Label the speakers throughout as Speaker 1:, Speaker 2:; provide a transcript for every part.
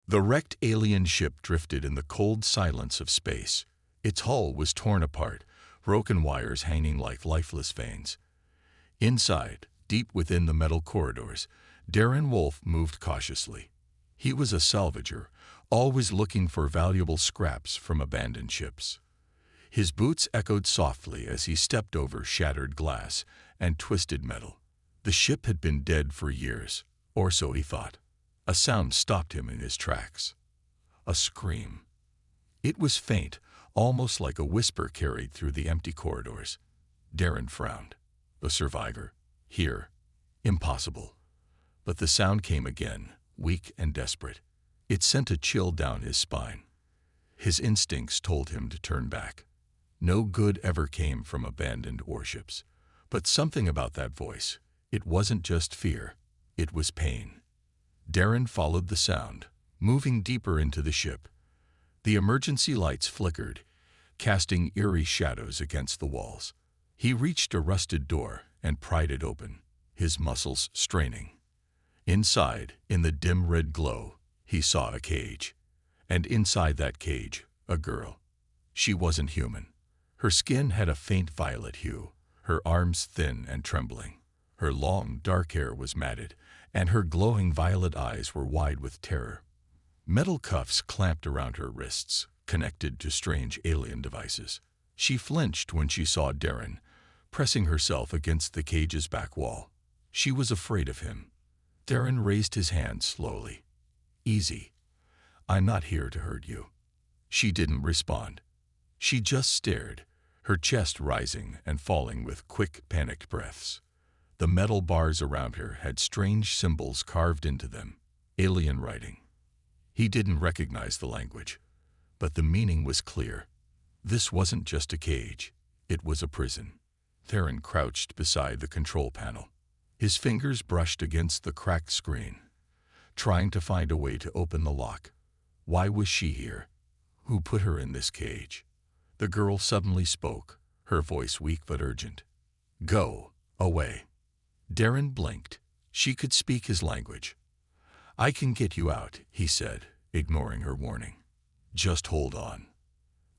Speaker 1: The wrecked alien ship drifted in the cold silence of space. Its hull was torn apart, broken wires hanging like lifeless veins. Inside, deep within the metal corridors, Darren Wolfe moved cautiously. He was a salvager, always looking for valuable scraps from abandoned ships. His boots echoed softly as he stepped over shattered glass and twisted metal. The ship had been dead for years, or so he thought. A sound stopped him in his tracks. A scream. It was faint, almost like a whisper carried through the empty corridors. Darren frowned. The survivor. Here. Impossible. But the sound came again, weak and desperate. It sent a chill down his spine. His instincts told him to turn back. No good ever came from abandoned warships. But something about that voice. It wasn't just fear. It was pain. Darren followed the sound, moving deeper into the ship. The emergency lights flickered, casting eerie shadows against the walls. He reached a rusted door and pried it open, his muscles straining. Inside, in the dim red glow, he saw a cage. And inside that cage, a girl. She wasn't human. Her skin had a faint violet hue, her arms thin and trembling. Her long, dark hair was matted, and her glowing violet eyes were wide with terror. Metal cuffs clamped around her wrists, connected to strange alien devices. She flinched when she saw Darren, pressing herself against the cage's back wall. She was afraid of him. Darren raised his hand slowly. Easy. I'm not here to hurt you. She didn't respond. She just stared, her chest rising and falling with quick, panicked breaths. The metal bars around her had strange symbols carved into them, alien writing. He didn't recognize the language, but the meaning was clear. This wasn't just a cage, it was a prison. Darren crouched beside the control panel. His fingers brushed against the cracked screen, trying to find a way to open the lock. Why was she here? Who put her in this cage? The girl suddenly spoke, her voice weak but urgent. Go away. Darren blinked. She could speak his language. I can get you out, he said, ignoring her warning. Just hold on.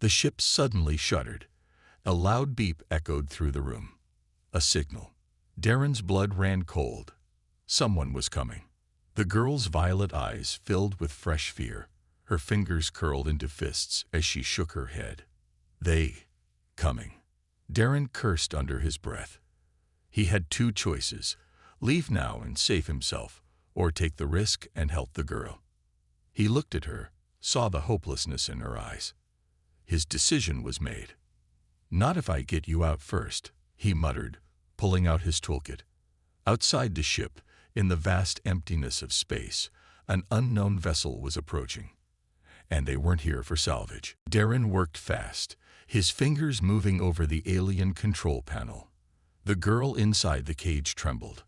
Speaker 1: The ship suddenly shuddered. A loud beep echoed through the room. A signal. Darren's blood ran cold. Someone was coming. The girl's violet eyes filled with fresh fear. Her fingers curled into fists as she shook her head. They coming. Darren cursed under his breath. He had two choices, leave now and save himself, or take the risk and help the girl. He looked at her, saw the hopelessness in her eyes. His decision was made. Not if I get you out first, he muttered, pulling out his toolkit. Outside the ship, in the vast emptiness of space, an unknown vessel was approaching. And they weren't here for salvage. Darren worked fast, his fingers moving over the alien control panel. The girl inside the cage trembled,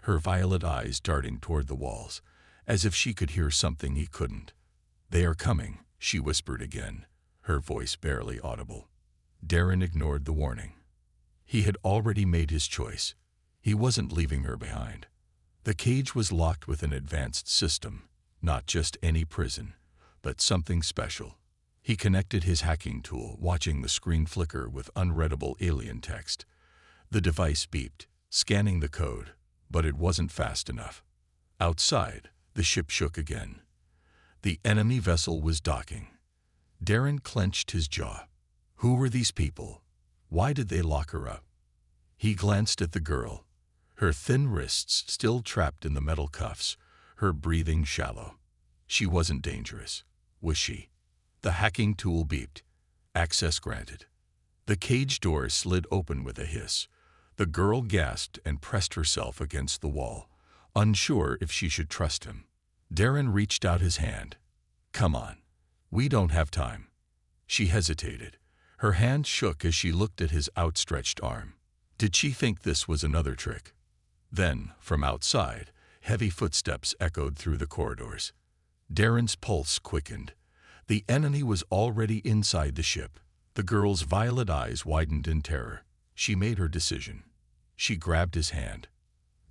Speaker 1: her violet eyes darting toward the walls, as if she could hear something he couldn't. They are coming, she whispered again, her voice barely audible. Darren ignored the warning. He had already made his choice. He wasn't leaving her behind. The cage was locked with an advanced system, not just any prison, but something special. He connected his hacking tool, watching the screen flicker with unreadable alien text. The device beeped, scanning the code, but it wasn't fast enough. Outside, the ship shook again. The enemy vessel was docking. Darren clenched his jaw. Who were these people? Why did they lock her up? He glanced at the girl, her thin wrists still trapped in the metal cuffs, her breathing shallow. She wasn't dangerous, was she? The hacking tool beeped. Access granted. The cage door slid open with a hiss. The girl gasped and pressed herself against the wall, unsure if she should trust him. Darren reached out his hand. Come on. We don't have time. She hesitated. Her hand shook as she looked at his outstretched arm. Did she think this was another trick? Then, from outside, heavy footsteps echoed through the corridors. Darren's pulse quickened. The enemy was already inside the ship. The girl's violet eyes widened in terror. She made her decision. She grabbed his hand.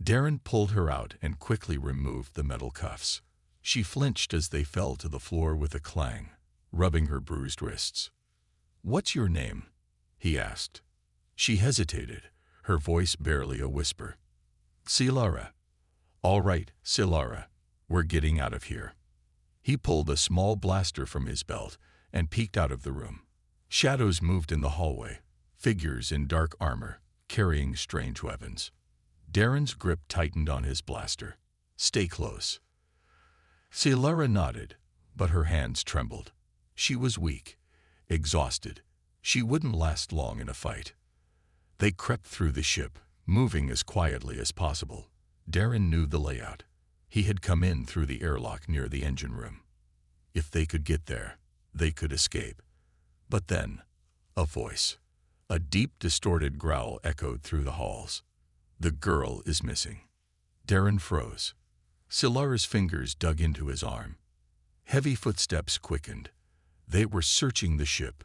Speaker 1: Darren pulled her out and quickly removed the metal cuffs. She flinched as they fell to the floor with a clang, rubbing her bruised wrists. "What's your name?" he asked. She hesitated, her voice barely a whisper. "Silara." "All right, Silara, we're getting out of here." He pulled a small blaster from his belt and peeked out of the room. Shadows moved in the hallway, figures in dark armor, carrying strange weapons. Darren's grip tightened on his blaster. "Stay close." Silara nodded, but her hands trembled. She was weak, exhausted. She wouldn't last long in a fight. They crept through the ship, moving as quietly as possible. Darren knew the layout. He had come in through the airlock near the engine room. If they could get there, they could escape. But then, a voice. A deep, distorted growl echoed through the halls. "The girl is missing." Darren froze. Silara's fingers dug into his arm. Heavy footsteps quickened. They were searching the ship.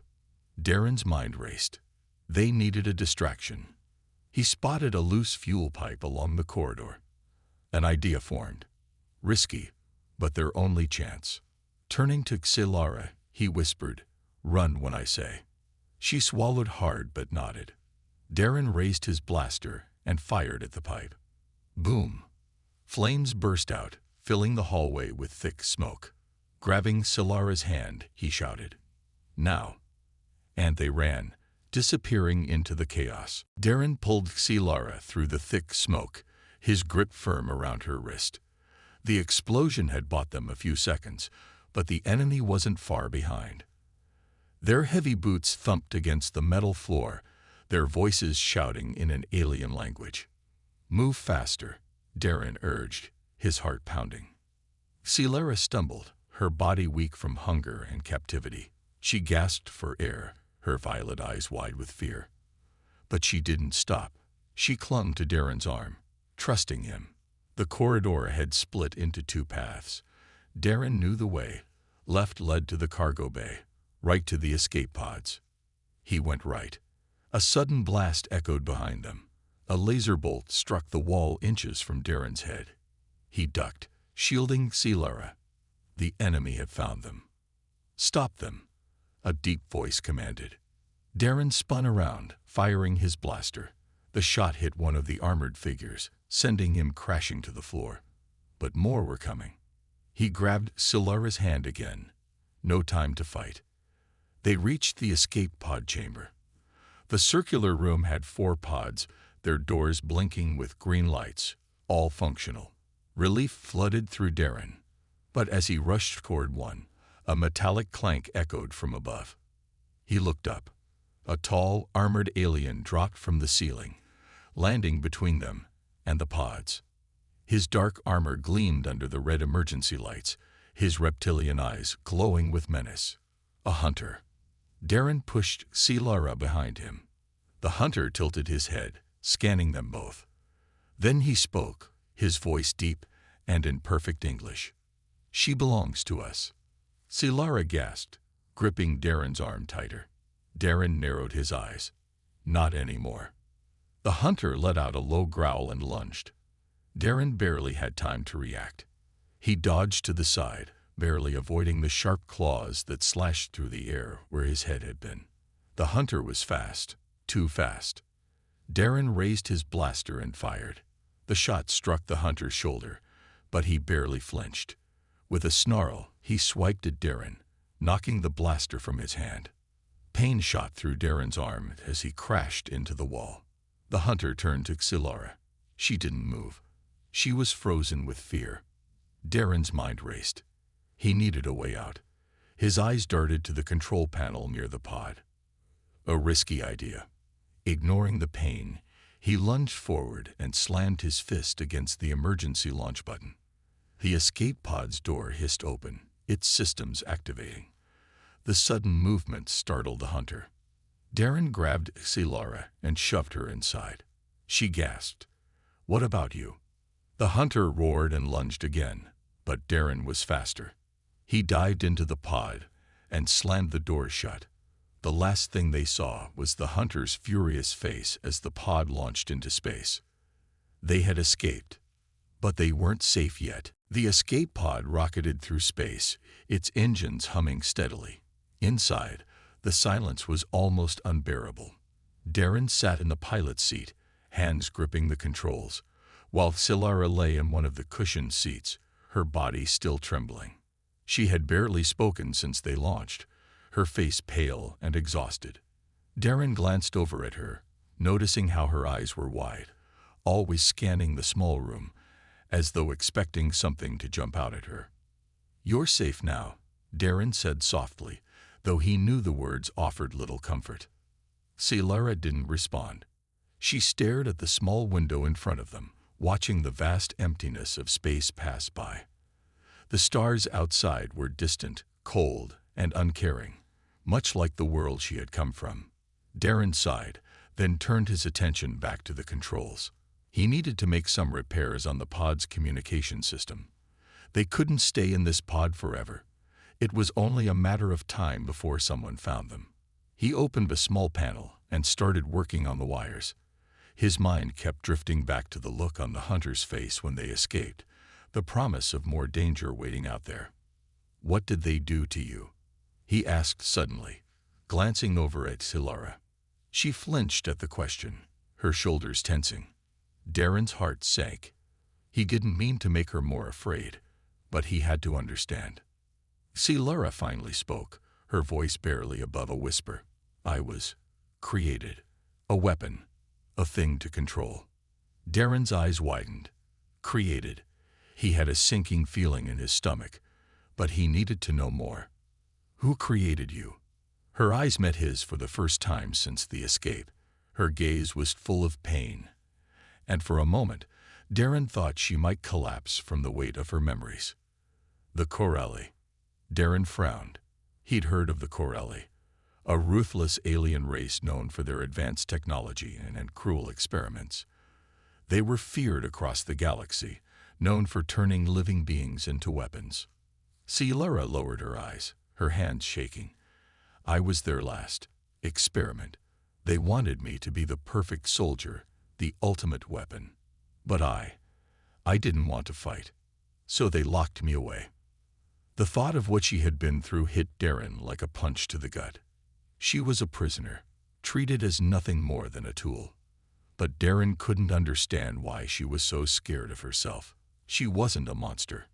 Speaker 1: Darren's mind raced. They needed a distraction. He spotted a loose fuel pipe along the corridor. An idea formed. Risky, but their only chance. Turning to Silara, he whispered, "Run when I say." She swallowed hard but nodded. Darren raised his blaster and fired at the pipe. Boom! Flames burst out, filling the hallway with thick smoke. Grabbing Silara's hand, he shouted, "Now!" And they ran, disappearing into the chaos. Darren pulled Silara through the thick smoke, his grip firm around her wrist. The explosion had bought them a few seconds, but the enemy wasn't far behind. Their heavy boots thumped against the metal floor, their voices shouting in an alien language. "Move faster," Darren urged, his heart pounding. Silara stumbled, her body weak from hunger and captivity. She gasped for air, her violet eyes wide with fear. But she didn't stop. She clung to Darren's arm, trusting him. The corridor had split into two paths. Darren knew the way. Left led to the cargo bay, right to the escape pods. He went right. A sudden blast echoed behind them. A laser bolt struck the wall inches from Darren's head. He ducked, shielding Silara. The enemy had found them. "Stop them," a deep voice commanded. Darren spun around, firing his blaster. The shot hit one of the armored figures, sending him crashing to the floor. But more were coming. He grabbed Silara's hand again. No time to fight. They reached the escape pod chamber. The circular room had 4 pods, their doors blinking with green lights, all functional. Relief flooded through Darren. But as he rushed toward one, a metallic clank echoed from above. He looked up. A tall, armored alien dropped from the ceiling, landing between them and the pods. His dark armor gleamed under the red emergency lights, his reptilian eyes glowing with menace. A hunter. Darren pushed Silara behind him. The hunter tilted his head, scanning them both. Then he spoke, his voice deep and in perfect English. "She belongs to us." Silara gasped, gripping Darren's arm tighter. Darren narrowed his eyes. Not anymore. The hunter let out a low growl and lunged. Darren barely had time to react. He dodged to the side, barely avoiding the sharp claws that slashed through the air where his head had been. The hunter was fast, too fast. Darren raised his blaster and fired. The shot struck the hunter's shoulder, but he barely flinched. With a snarl, he swiped at Darren, knocking the blaster from his hand. Pain shot through Darren's arm as he crashed into the wall. The hunter turned to Silara. She didn't move. She was frozen with fear. Darren's mind raced. He needed a way out. His eyes darted to the control panel near the pod. A risky idea. Ignoring the pain, he lunged forward and slammed his fist against the emergency launch button. The escape pod's door hissed open, its systems activating. The sudden movement startled the hunter. Darren grabbed Silara and shoved her inside. She gasped. "What about you?" The hunter roared and lunged again, but Darren was faster. He dived into the pod and slammed the door shut. The last thing they saw was the hunter's furious face as the pod launched into space. They had escaped, but they weren't safe yet. The escape pod rocketed through space, its engines humming steadily. Inside, the silence was almost unbearable. Darren sat in the pilot's seat, hands gripping the controls, while Silara lay in one of the cushioned seats, her body still trembling. She had barely spoken since they launched, her face pale and exhausted. Darren glanced over at her, noticing how her eyes were wide, always scanning the small room, as though expecting something to jump out at her. "You're safe now," Darren said softly, though he knew the words offered little comfort. Silara didn't respond. She stared at the small window in front of them, watching the vast emptiness of space pass by. The stars outside were distant, cold, and uncaring, much like the world she had come from. Darren sighed, then turned his attention back to the controls. He needed to make some repairs on the pod's communication system. They couldn't stay in this pod forever. It was only a matter of time before someone found them. He opened a small panel and started working on the wires. His mind kept drifting back to the look on the hunter's face when they escaped, the promise of more danger waiting out there. "What did they do to you?" he asked suddenly, glancing over at Silara. She flinched at the question, her shoulders tensing. Darren's heart sank. He didn't mean to make her more afraid, but he had to understand. Silara finally spoke, her voice barely above a whisper. "I was created. A weapon. A thing to control." Darren's eyes widened. Created. He had a sinking feeling in his stomach, but he needed to know more. "Who created you?" Her eyes met his for the first time since the escape. Her gaze was full of pain, and for a moment, Darren thought she might collapse from the weight of her memories. "The Corelli." Darren frowned. He'd heard of the Corelli, a ruthless alien race known for their advanced technology and cruel experiments. They were feared across the galaxy, known for turning living beings into weapons. Silara lowered her eyes, her hands shaking. "I was their last experiment. They wanted me to be the perfect soldier, the ultimate weapon. But I didn't want to fight, so they locked me away." The thought of what she had been through hit Darren like a punch to the gut. She was a prisoner, treated as nothing more than a tool. But Darren couldn't understand why she was so scared of herself. She wasn't a monster.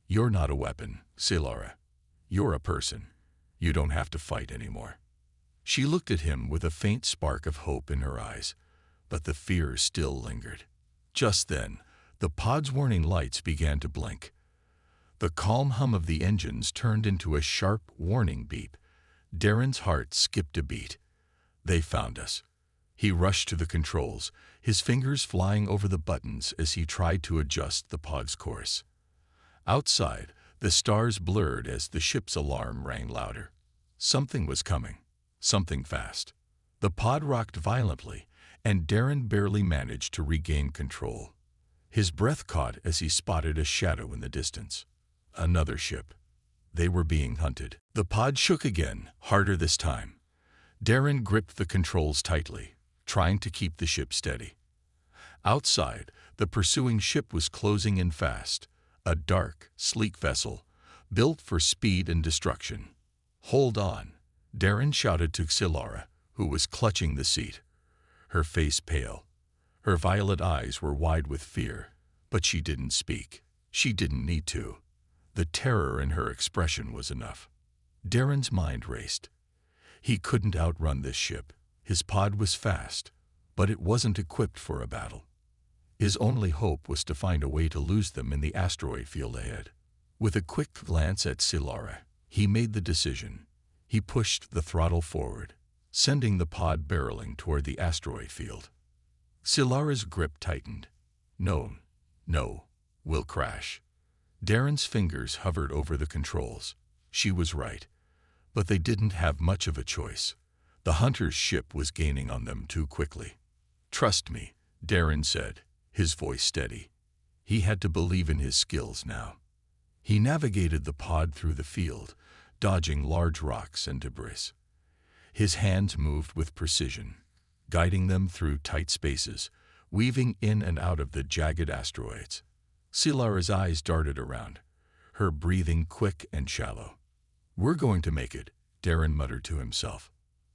Speaker 1: "You're not a weapon, Silara. You're a person. You don't have to fight anymore." She looked at him with a faint spark of hope in her eyes, but the fear still lingered. Just then, the pod's warning lights began to blink. The calm hum of the engines turned into a sharp warning beep. Darren's heart skipped a beat. They found us. He rushed to the controls, his fingers flying over the buttons as he tried to adjust the pod's course. Outside, the stars blurred as the ship's alarm rang louder. Something was coming, something fast. The pod rocked violently, and Darren barely managed to regain control. His breath caught as he spotted a shadow in the distance. Another ship. They were being hunted. The pod shook again, harder this time. Darren gripped the controls tightly, trying to keep the ship steady. Outside, the pursuing ship was closing in fast, a dark, sleek vessel, built for speed and destruction. "Hold on," Darren shouted to Silara, who was clutching the seat, her face pale. Her violet eyes were wide with fear, but she didn't speak. She didn't need to. The terror in her expression was enough. Darren's mind raced. He couldn't outrun this ship. His pod was fast, but it wasn't equipped for a battle. His only hope was to find a way to lose them in the asteroid field ahead. With a quick glance at Silara, he made the decision. He pushed the throttle forward, sending the pod barreling toward the asteroid field. Silara's grip tightened. "No, we'll crash." Darren's fingers hovered over the controls. She was right, but they didn't have much of a choice. The hunter's ship was gaining on them too quickly. "Trust me," Darren said, his voice steady. He had to believe in his skills now. He navigated the pod through the field, dodging large rocks and debris. His hands moved with precision, guiding them through tight spaces, weaving in and out of the jagged asteroids. Silara's eyes darted around, her breathing quick and shallow. "We're going to make it," Darren muttered to himself.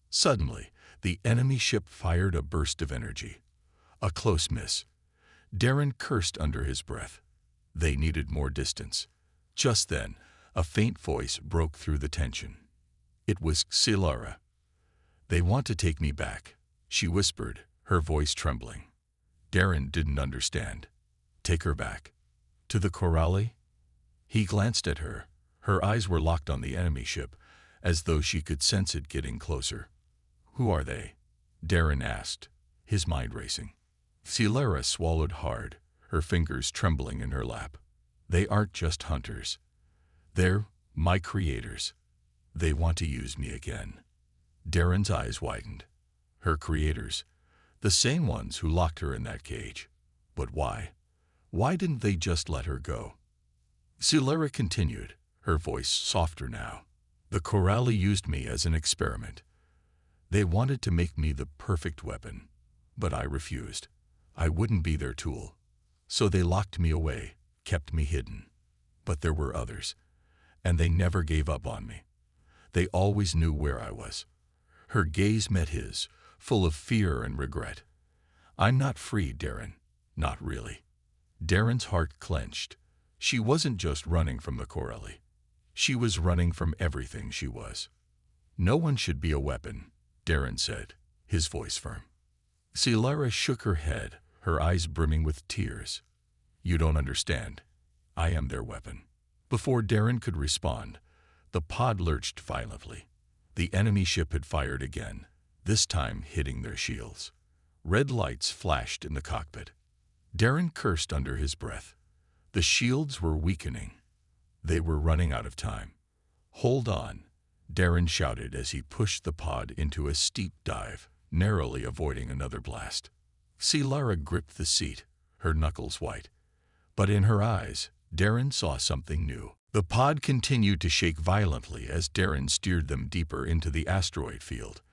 Speaker 1: Suddenly, the enemy ship fired a burst of energy. A close miss. Darren cursed under his breath. They needed more distance. Just then, a faint voice broke through the tension. It was Silara. "They want to take me back," she whispered, her voice trembling. Darren didn't understand. "Take her back? To the Corrali?" He glanced at her. Her eyes were locked on the enemy ship, as though she could sense it getting closer. "Who are they?" Darren asked, his mind racing. Silara swallowed hard, her fingers trembling in her lap. "They aren't just hunters. They're my creators. They want to use me again." Darren's eyes widened. Her creators, the same ones who locked her in that cage. But why? Why didn't they just let her go? Silara continued, her voice softer now. "The Corrali used me as an experiment. They wanted to make me the perfect weapon, but I refused. I wouldn't be their tool. So they locked me away, kept me hidden. But there were others, and they never gave up on me. They always knew where I was." Her gaze met his, full of fear and regret. "I'm not free, Darren. Not really." Darren's heart clenched. She wasn't just running from the Corelli. She was running from everything she was. "No one should be a weapon," Darren said, his voice firm. Silara shook her head, her eyes brimming with tears. "You don't understand. I am their weapon." Before Darren could respond, the pod lurched violently. The enemy ship had fired again, this time hitting their shields. Red lights flashed in the cockpit. Darren cursed under his breath. The shields were weakening. They were running out of time. "Hold on," Darren shouted as he pushed the pod into a steep dive, narrowly avoiding another blast. Silara gripped the seat, her knuckles white. But in her eyes, Darren saw something new. The pod continued to shake violently as Darren steered them deeper into the asteroid field.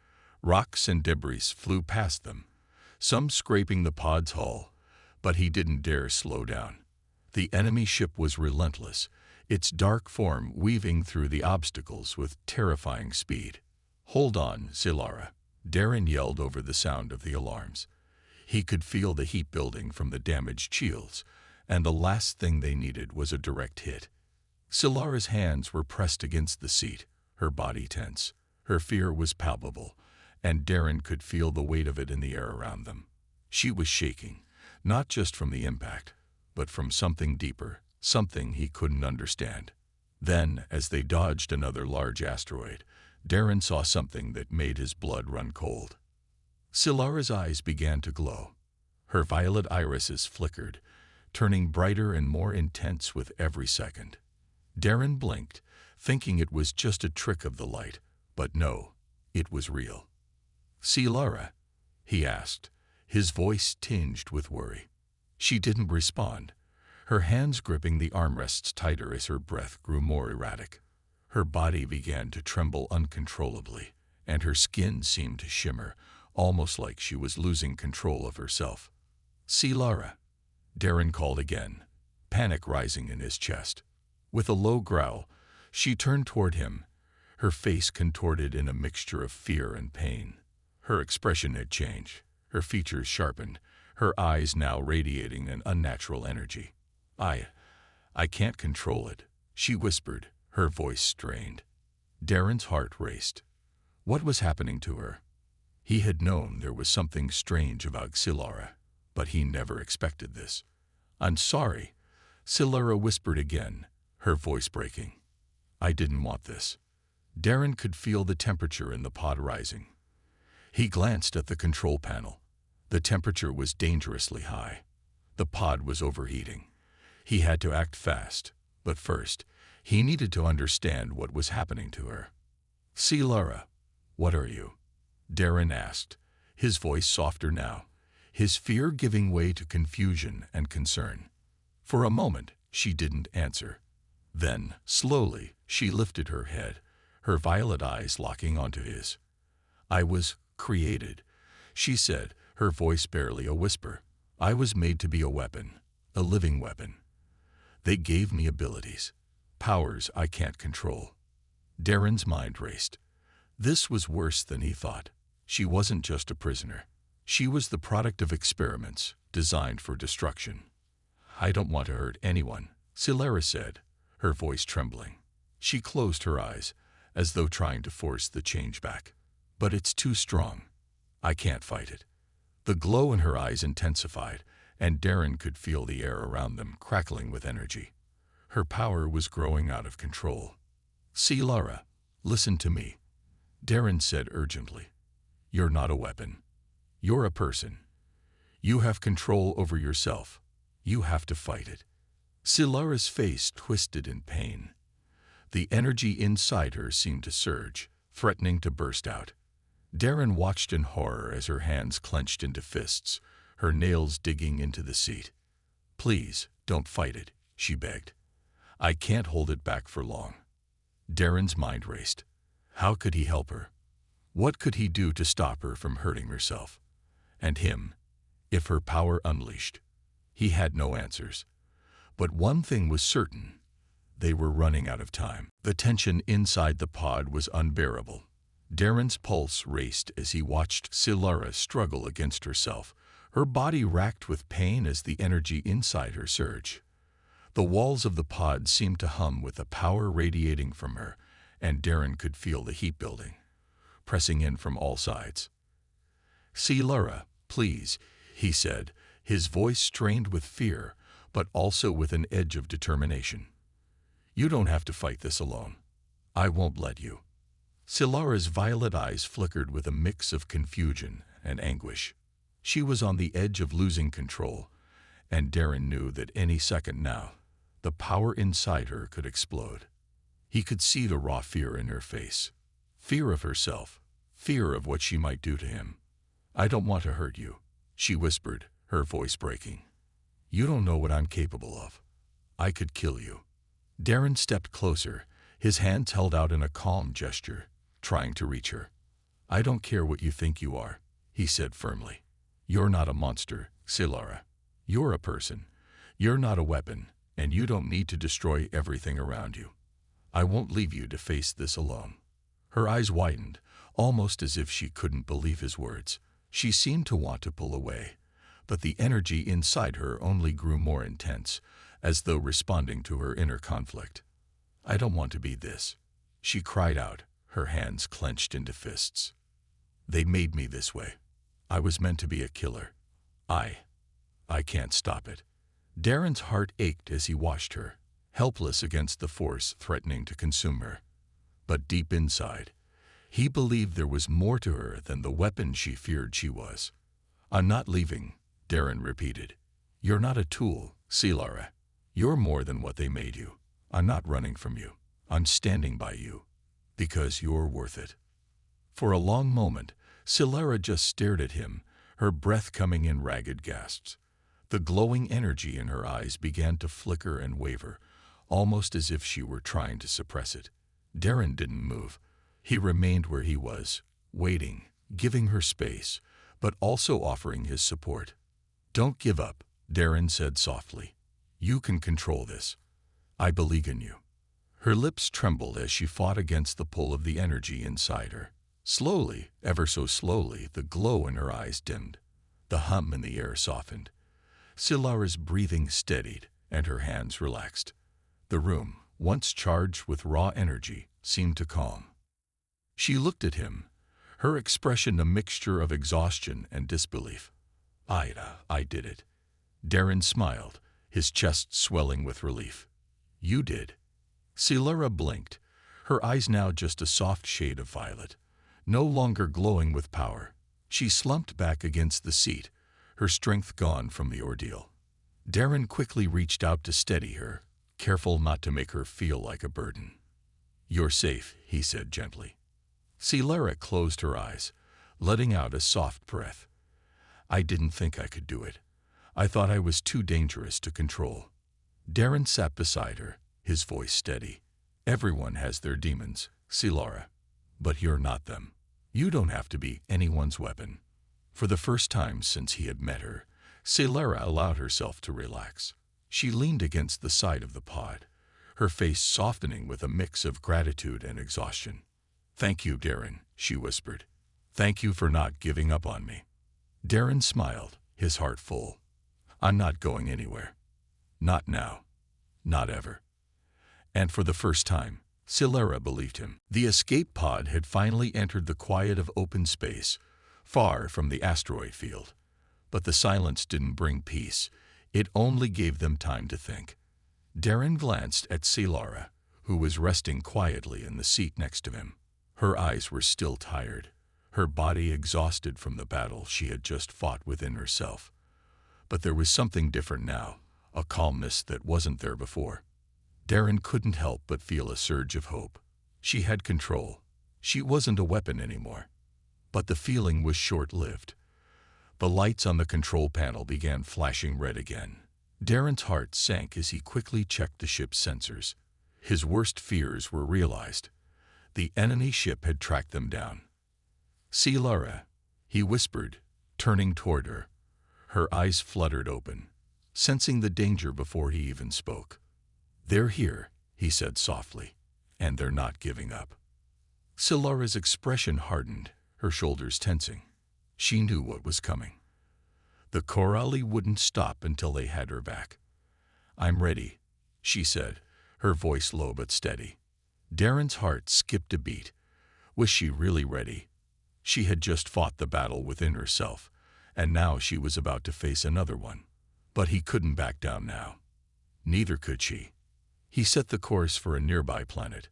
Speaker 1: Rocks and debris flew past them, some scraping the pod's hull, but he didn't dare slow down. The enemy ship was relentless, its dark form weaving through the obstacles with terrifying speed. "Hold on, Silara," Darren yelled over the sound of the alarms. He could feel the heat building from the damaged shields, and the last thing they needed was a direct hit. Silara's hands were pressed against the seat, her body tense. Her fear was palpable, and Darren could feel the weight of it in the air around them. She was shaking, not just from the impact, but from something deeper, something he couldn't understand. Then, as they dodged another large asteroid, Darren saw something that made his blood run cold. Silara's eyes began to glow. Her violet irises flickered, turning brighter and more intense with every second. Darren blinked, thinking it was just a trick of the light, but no, it was real. "Silara?" he asked, his voice tinged with worry. She didn't respond, her hands gripping the armrests tighter as her breath grew more erratic. Her body began to tremble uncontrollably, and her skin seemed to shimmer, almost like she was losing control of herself. "Silara," Darren called again, panic rising in his chest. With a low growl, she turned toward him, her face contorted in a mixture of fear and pain. Her expression had changed, her features sharpened, her eyes now radiating an unnatural energy. I can't control it," she whispered, her voice strained. Darren's heart raced. What was happening to her? He had known there was something strange about Silara, but he never expected this. "I'm sorry," Silara whispered again, her voice breaking. "I didn't want this." Darren could feel the temperature in the pod rising. He glanced at the control panel. The temperature was dangerously high. The pod was overheating. He had to act fast, but first, he needed to understand what was happening to her. "Silara, what are you?" Darren asked, his voice softer now, his fear giving way to confusion and concern. For a moment, she didn't answer. Then, slowly, she lifted her head, her violet eyes locking onto his. "I was created," she said, her voice barely a whisper. "I was made to be a weapon, a living weapon. They gave me abilities, powers I can't control. Darren's mind raced. This was worse than he thought. She wasn't just a prisoner. She was the product of experiments designed for destruction. I don't want to hurt anyone, Silara said, her voice trembling. She closed her eyes, as though trying to force the change back. But it's too strong. I can't fight it. The glow in her eyes intensified, and Darren could feel the air around them crackling with energy. Her power was growing out of control. Silara, listen to me, Darren said urgently. You're not a weapon. You're a person. You have control over yourself. You have to fight it. Silara's face twisted in pain. The energy inside her seemed to surge, threatening to burst out. Darren watched in horror as her hands clenched into fists, her nails digging into the seat. Please, don't fight it, she begged. I can't hold it back for long. Darren's mind raced. How could he help her? What could he do to stop her from hurting herself? And him, if her power unleashed? He had no answers. But one thing was certain. They were running out of time. The tension inside the pod was unbearable. Darren's pulse raced as he watched Silara struggle against herself, her body racked with pain as the energy inside her surged. The walls of the pod seemed to hum with the power radiating from her, and Darren could feel the heat building, pressing in from all sides. Silara, please, he said, his voice strained with fear, but also with an edge of determination. You don't have to fight this alone. I won't let you. Silara's violet eyes flickered with a mix of confusion and anguish. She was on the edge of losing control, and Darren knew that any second now, the power inside her could explode. He could see the raw fear in her face. Fear of herself. Fear of what she might do to him. I don't want to hurt you, she whispered, her voice breaking. You don't know what I'm capable of. I could kill you. Darren stepped closer, his hands held out in a calm gesture, trying to reach her. I don't care what you think you are, he said firmly. You're not a monster, Silara. You're a person. You're not a weapon, and you don't need to destroy everything around you. I won't leave you to face this alone. Her eyes widened, almost as if she couldn't believe his words. She seemed to want to pull away, but the energy inside her only grew more intense, as though responding to her inner conflict. I don't want to be this, she cried out, her hands clenched into fists. They made me this way. I was meant to be a killer. I can't stop it. Darren's heart ached as he watched her, helpless against the force threatening to consume her. But deep inside, he believed there was more to her than the weapon she feared she was. I'm not leaving, Darren repeated. You're not a tool, Silara. You're more than what they made you. I'm not running from you. I'm standing by you, because you're worth it. For a long moment, Silara just stared at him, her breath coming in ragged gasps. The glowing energy in her eyes began to flicker and waver, almost as if she were trying to suppress it. Darren didn't move. He remained where he was, waiting, giving her space, but also offering his support. Don't give up, Darren said softly. You can control this. I believe in you. Her lips trembled as she fought against the pull of the energy inside her. Slowly, ever so slowly, the glow in her eyes dimmed. The hum in the air softened. Silara's breathing steadied, and her hands relaxed. The room, once charged with raw energy, seemed to calm. She looked at him, her expression a mixture of exhaustion and disbelief. I did it. Darren smiled, his chest swelling with relief. You did. Silara blinked, her eyes now just a soft shade of violet, no longer glowing with power. She slumped back against the seat, her strength gone from the ordeal. Darren quickly reached out to steady her, careful not to make her feel like a burden. You're safe, he said gently. Silara closed her eyes, letting out a soft breath. I didn't think I could do it. I thought I was too dangerous to control. Darren sat beside her, his voice steady. Everyone has their demons, Silara. But you're not them. You don't have to be anyone's weapon. For the first time since he had met her, Silara allowed herself to relax. She leaned against the side of the pod, her face softening with a mix of gratitude and exhaustion. "Thank you, Darren," she whispered. "Thank you for not giving up on me." Darren smiled, his heart full. "I'm not going anywhere. Not now. Not ever." And for the first time, Silera believed him. The escape pod had finally entered the quiet of open space, far from the asteroid field. But the silence didn't bring peace. It only gave them time to think. Darren glanced at Silera, who was resting quietly in the seat next to him. Her eyes were still tired, her body exhausted from the battle she had just fought within herself. But there was something different now, a calmness that wasn't there before. Darren couldn't help but feel a surge of hope. She had control. She wasn't a weapon anymore. But the feeling was short-lived. The lights on the control panel began flashing red again. Darren's heart sank as he quickly checked the ship's sensors. His worst fears were realized. The enemy ship had tracked them down. "Silera," he whispered, turning toward her. Her eyes fluttered open, sensing the danger before he even spoke. "They're here," he said softly, "and they're not giving up." Silera's expression hardened, her shoulders tensing. She knew what was coming. The Corelli wouldn't stop until they had her back. "I'm ready," she said, her voice low but steady. Darren's heart skipped a beat. Was she really ready? She had just fought the battle within herself, and now she was about to face another one. But he couldn't back down now. Neither could she. He set the course for a nearby planet,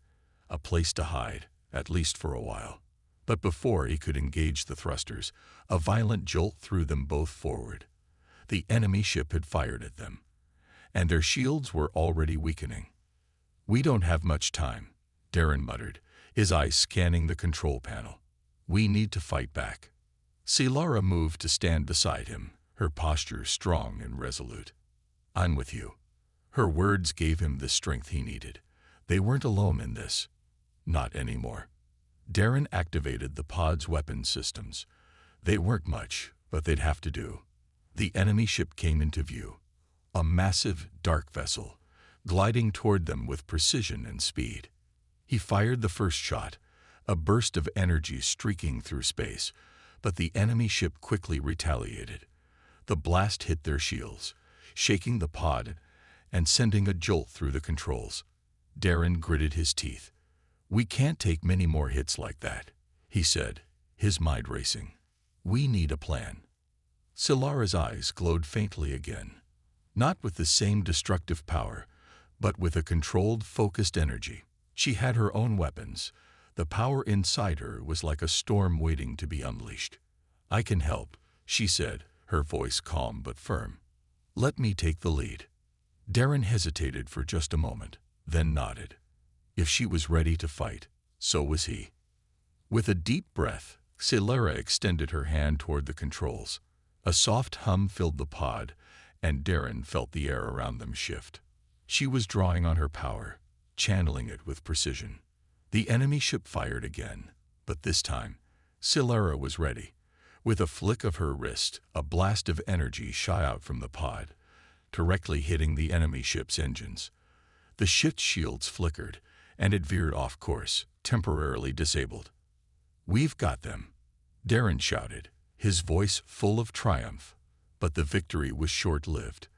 Speaker 1: a place to hide, at least for a while. But before he could engage the thrusters, a violent jolt threw them both forward. The enemy ship had fired at them, and their shields were already weakening. "We don't have much time," Darren muttered, his eyes scanning the control panel. "We need to fight back." Silera moved to stand beside him, her posture strong and resolute. "I'm with you." Her words gave him the strength he needed. They weren't alone in this. Not anymore. Darren activated the pod's weapon systems. They weren't much, but they'd have to do. The enemy ship came into view. A massive, dark vessel, gliding toward them with precision and speed. He fired the first shot, a burst of energy streaking through space, but the enemy ship quickly retaliated. The blast hit their shields, shaking the pod and sending a jolt through the controls. Darren gritted his teeth. "We can't take many more hits like that," he said, his mind racing. "We need a plan." Silara's eyes glowed faintly again, not with the same destructive power, but with a controlled, focused energy. She had her own weapons. The power inside her was like a storm waiting to be unleashed. "I can help," she said, her voice calm but firm. "Let me take the lead." Darren hesitated for just a moment, then nodded. If she was ready to fight, so was he. With a deep breath, Silera extended her hand toward the controls. A soft hum filled the pod, and Darren felt the air around them shift. She was drawing on her power, channeling it with precision. The enemy ship fired again, but this time, Silera was ready. With a flick of her wrist, a blast of energy shot out from the pod, directly hitting the enemy ship's engines. The ship's shields flickered, and it veered off course, temporarily disabled. "We've got them," Darren shouted, his voice full of triumph. But the victory was short-lived.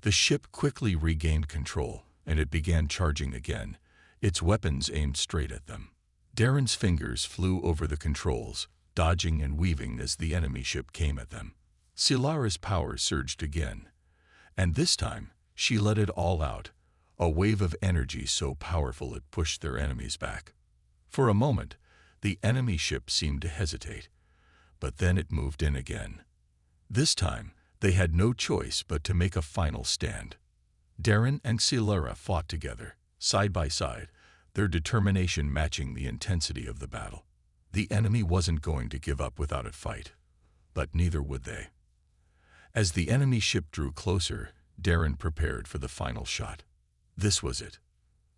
Speaker 1: The ship quickly regained control, and it began charging again, its weapons aimed straight at them. Darren's fingers flew over the controls, dodging and weaving as the enemy ship came at them. Silara's power surged again, and this time she let it all out, a wave of energy so powerful it pushed their enemies back. For a moment, the enemy ship seemed to hesitate, but then it moved in again. This time, they had no choice but to make a final stand. Darren and Silera fought together, side by side, their determination matching the intensity of the battle. The enemy wasn't going to give up without a fight, but neither would they. As the enemy ship drew closer, Darren prepared for the final shot. This was it.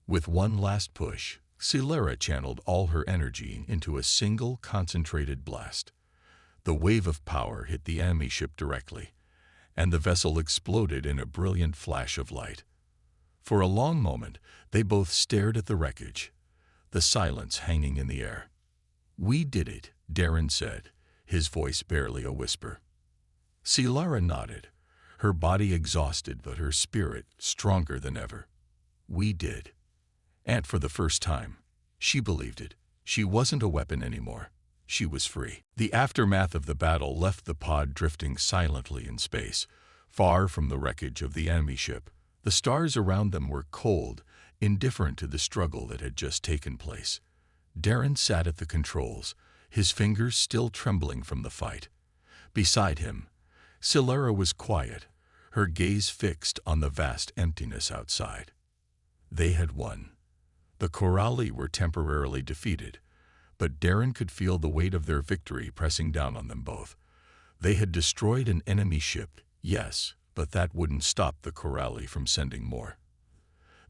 Speaker 1: With one last push, Silera channeled all her energy into a single concentrated blast. The wave of power hit the enemy ship directly, and the vessel exploded in a brilliant flash of light. For a long moment, they both stared at the wreckage, the silence hanging in the air. "We did it," Darren said, his voice barely a whisper. Silara nodded, her body exhausted but her spirit stronger than ever. "We did." And for the first time, she believed it. She wasn't a weapon anymore. She was free. The aftermath of the battle left the pod drifting silently in space, far from the wreckage of the enemy ship. The stars around them were cold, indifferent to the struggle that had just taken place. Darren sat at the controls, his fingers still trembling from the fight. Beside him, Silara was quiet, her gaze fixed on the vast emptiness outside. They had won. The Coralli were temporarily defeated, but Darren could feel the weight of their victory pressing down on them both. They had destroyed an enemy ship, yes, but that wouldn't stop the Coralli from sending more.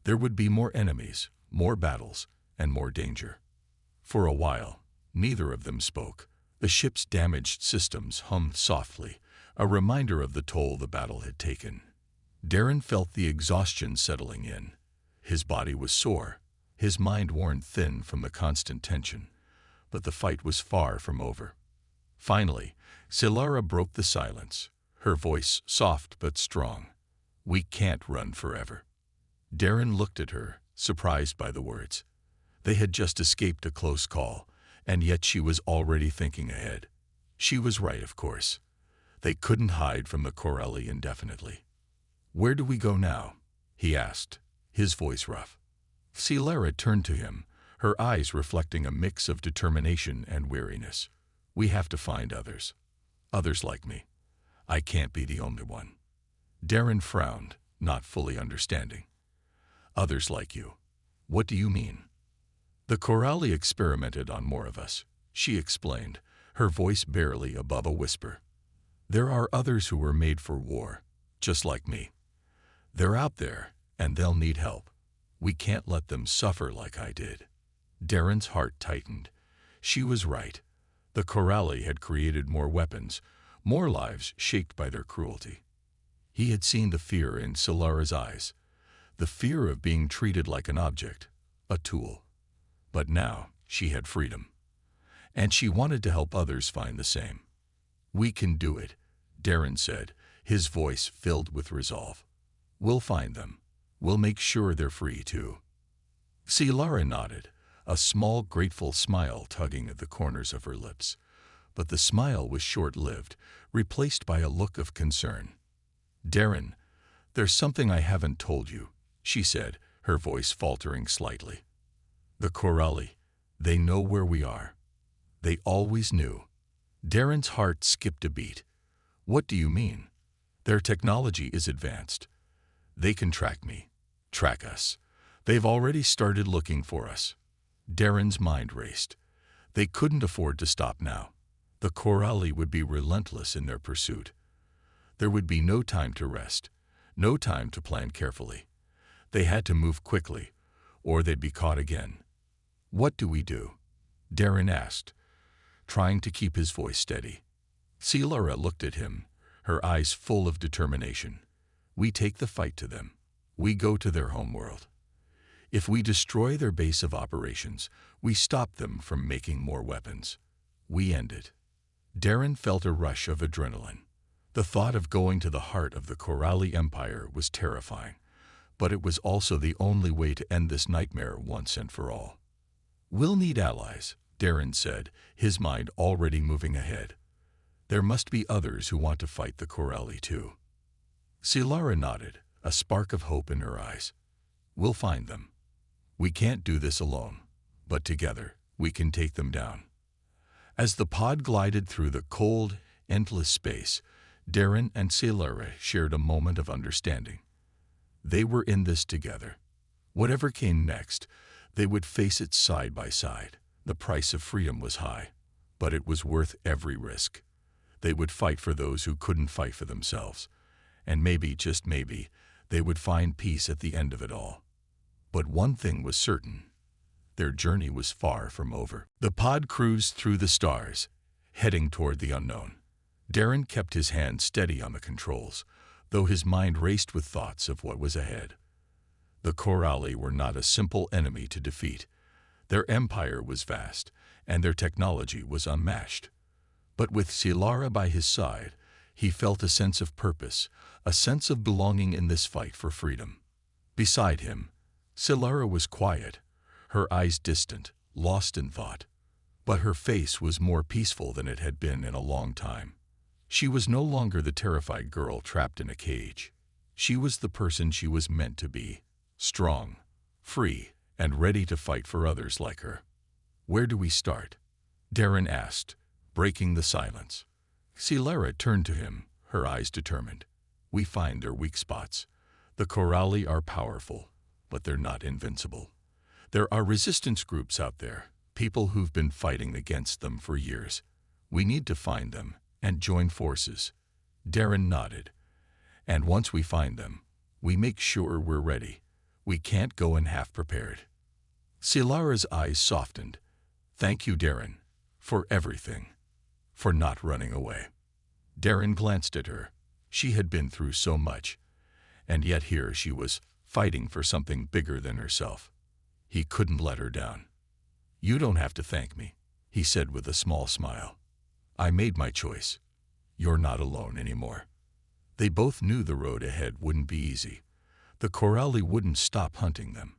Speaker 1: There would be more enemies, more battles, and more danger. For a while, neither of them spoke. The ship's damaged systems hummed softly, a reminder of the toll the battle had taken. Darren felt the exhaustion settling in. His body was sore, his mind worn thin from the constant tension. But the fight was far from over. Finally, Silara broke the silence, her voice soft but strong. "We can't run forever." Darren looked at her, surprised by the words. They had just escaped a close call, and yet she was already thinking ahead. She was right, of course. They couldn't hide from the Corelli indefinitely. "Where do we go now?" he asked, his voice rough. Silara turned to him, her eyes reflecting a mix of determination and weariness. "We have to find others. Others like me. I can't be the only one." Darren frowned, not fully understanding. "Others like you. What do you mean?" "The Coralli experimented on more of us," she explained, her voice barely above a whisper. "There are others who were made for war, just like me. They're out there, and they'll need help. We can't let them suffer like I did." Darren's heart tightened. She was right. The Coralli had created more weapons, more lives shaped by their cruelty. He had seen the fear in Silara's eyes, the fear of being treated like an object, a tool. But now she had freedom, and she wanted to help others find the same. "We can do it," Darren said, his voice filled with resolve. "We'll find them. We'll make sure they're free, too." Silara nodded, a small, grateful smile tugging at the corners of her lips. But the smile was short-lived, replaced by a look of concern. "Darren, there's something I haven't told you," she said, her voice faltering slightly. "The Coralli, they know where we are. They always knew." Darren's heart skipped a beat. "What do you mean?" "Their technology is advanced. They can track me, track us. They've already started looking for us." Darren's mind raced. They couldn't afford to stop now. The Coralli would be relentless in their pursuit. There would be no time to rest, no time to plan carefully. They had to move quickly, or they'd be caught again. "What do we do?" Darren asked, trying to keep his voice steady. Silara looked at him, her eyes full of determination. "We take the fight to them. We go to their homeworld. If we destroy their base of operations, we stop them from making more weapons. We end it." Darren felt a rush of adrenaline. The thought of going to the heart of the Coralli Empire was terrifying, but it was also the only way to end this nightmare once and for all. "We'll need allies," Darren said, his mind already moving ahead. "There must be others who want to fight the Coralli too." Silara nodded, a spark of hope in her eyes. "We'll find them. We can't do this alone, but together we can take them down." As the pod glided through the cold, endless space, Darren and Silara shared a moment of understanding. They were in this together. Whatever came next, they would face it side by side. The price of freedom was high, but it was worth every risk. They would fight for those who couldn't fight for themselves, and maybe, just maybe, they would find peace at the end of it all. But one thing was certain. Their journey was far from over. The pod cruised through the stars, heading toward the unknown. Darren kept his hand steady on the controls, though his mind raced with thoughts of what was ahead. The Coralli were not a simple enemy to defeat. Their empire was vast, and their technology was unmatched. But with Silara by his side, he felt a sense of purpose, a sense of belonging in this fight for freedom. Beside him, Silara was quiet, her eyes distant, lost in thought. But her face was more peaceful than it had been in a long time. She was no longer the terrified girl trapped in a cage. She was the person she was meant to be, strong, free, and ready to fight for others like her. "Where do we start?" Darren asked, breaking the silence. Silara turned to him, her eyes determined. "We find their weak spots. The Coralli are powerful, but they're not invincible. There are resistance groups out there, people who've been fighting against them for years. We need to find them and join forces." Darren nodded. "And once we find them, we make sure we're ready. We can't go in half prepared." Silara's eyes softened. "Thank you, Darren, for everything. For not running away." Darren glanced at her. She had been through so much, and yet here she was, fighting for something bigger than herself. He couldn't let her down. "You don't have to thank me," he said with a small smile. "I made my choice. You're not alone anymore." They both knew the road ahead wouldn't be easy. The Coralli wouldn't stop hunting them,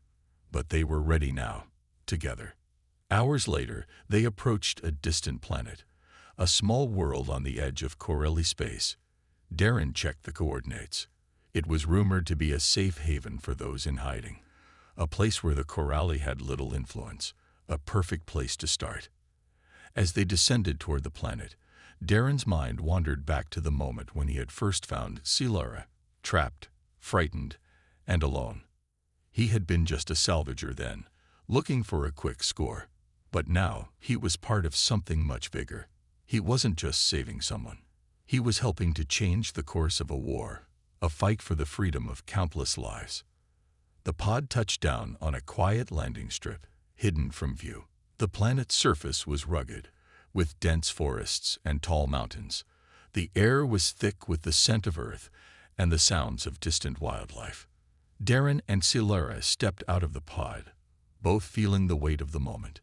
Speaker 1: but they were ready now, together. Hours later, they approached a distant planet, a small world on the edge of Corelli space. Darren checked the coordinates. It was rumored to be a safe haven for those in hiding, a place where the Coralli had little influence, a perfect place to start. As they descended toward the planet, Darren's mind wandered back to the moment when he had first found Silara, trapped, frightened, and alone. He had been just a salvager then, looking for a quick score. But now, he was part of something much bigger. He wasn't just saving someone. He was helping to change the course of a war, a fight for the freedom of countless lives. The pod touched down on a quiet landing strip, hidden from view. The planet's surface was rugged, with dense forests and tall mountains. The air was thick with the scent of earth and the sounds of distant wildlife. Darren and Silara stepped out of the pod, both feeling the weight of the moment.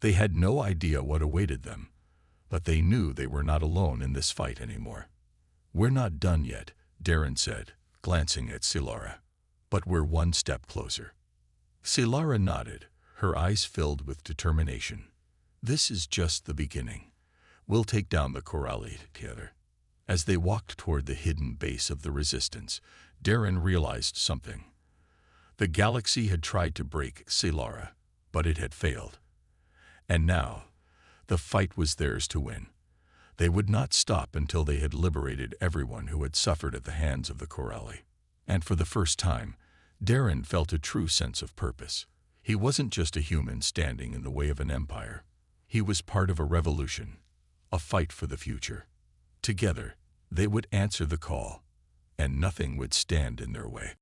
Speaker 1: They had no idea what awaited them, but they knew they were not alone in this fight anymore. "We're not done yet," Darren said, glancing at Silara. "But we're one step closer." Silara nodded, her eyes filled with determination. "This is just the beginning. We'll take down the Coralli together." As they walked toward the hidden base of the resistance, Darren realized something. The galaxy had tried to break Silara, but it had failed. And now, the fight was theirs to win. They would not stop until they had liberated everyone who had suffered at the hands of the Coralli. And for the first time, Darren felt a true sense of purpose. He wasn't just a human standing in the way of an empire. He was part of a revolution, a fight for the future. Together, they would answer the call, and nothing would stand in their way.